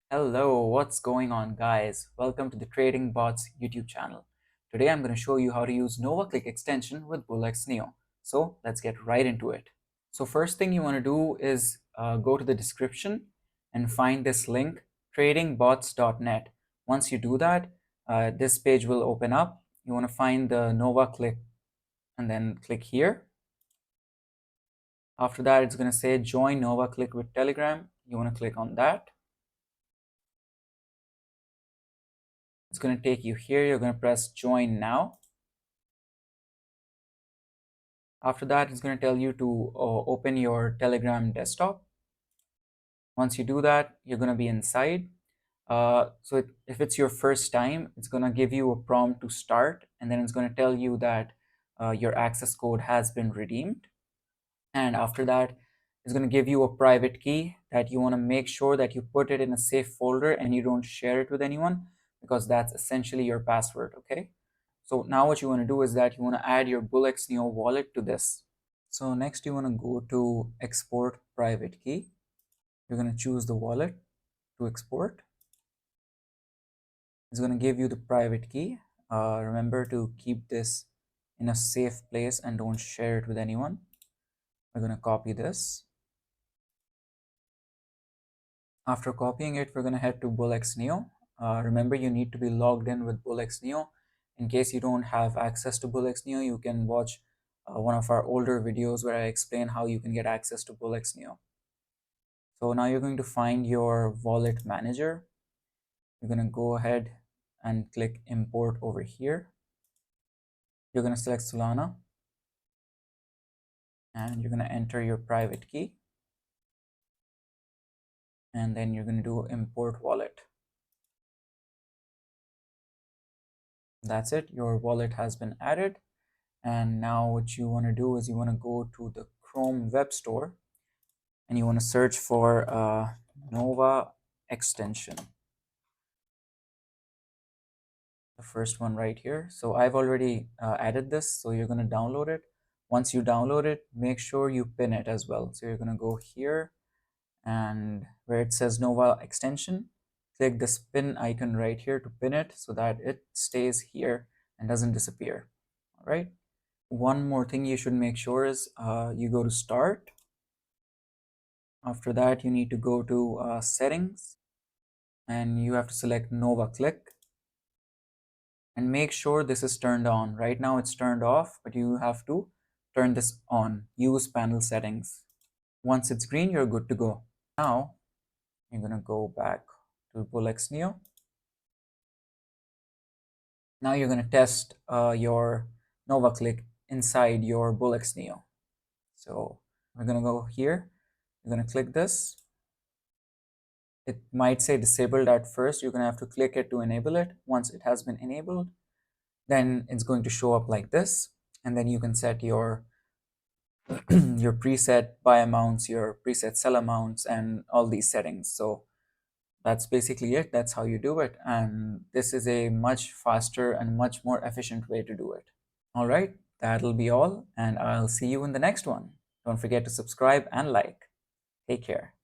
Hello, what's going on, guys? Welcome to the Trading Bots YouTube channel. Today I'm going to show you how to use NovaClick extension with BullX NEO. So let's get right into it. So first thing you want to do is go to the description and find this link, tradingbots.net. Once you do that, this page will open up. You want to find the NovaClick and then click here. After that, it's going to say join NovaClick with Telegram. You want to click on that. It's going to take you here. You're going to press join now. After that, it's going to tell you to open your Telegram desktop. Once you do that, you're going to be inside. If it's your first time, it's going to give you a prompt to start, and then it's going to tell you that your access code has been redeemed. And after that, it's going to give you a private key that you want to make sure that you put it in a safe folder and you don't share it with anyone, because that's essentially your password, okay? So now what you want to do is that you want to add your BullX NEO wallet to this. So next you want to go to export private key. You're going to choose the wallet to export. It's going to give you the private key. Remember to keep this in a safe place and don't share it with anyone. We're going to copy this. After copying it, we're going to head to BullX NEO. Remember, you need to be logged in with BullX NEO. In case you don't have access to BullX NEO, you can watch one of our older videos where I explain how you can get access to BullX NEO. So now you're going to find your wallet manager. You're going to go ahead and click import over here. You're going to select Solana and you're going to enter your private key. And then you're going to do import wallet. That's it. Your wallet has been added. And now what you want to do is you want to go to the Chrome web store and you want to search for Nova extension. The first one right here. So I've already added this, so you're going to download it. Once you download it, make sure you pin it as well. So you're going to go here and where it says Nova extension, click this pin icon right here to pin it so that it stays here and doesn't disappear. All right. One more thing you should make sure is you go to start. After that, you need to go to settings and you have to select NovaClick. And make sure this is turned on. Right now it's turned off, but you have to turn this on. Use panel settings. Once it's green, you're good to go. Now you're going to go back to BullX NEO. Now you're going to test your NovaClick inside your BullX NEO. So we're going to go here. You're going to click this. It might say disabled at first. You're going to have to click it to enable it. Once it has been enabled, then it's going to show up like this. And then you can set your your preset buy amounts, your preset sell amounts, and all these settings. So that's basically it. That's how you do it. And this is a much faster and much more efficient way to do it. All right, that'll be all. And I'll see you in the next one. Don't forget to subscribe and like. Take care.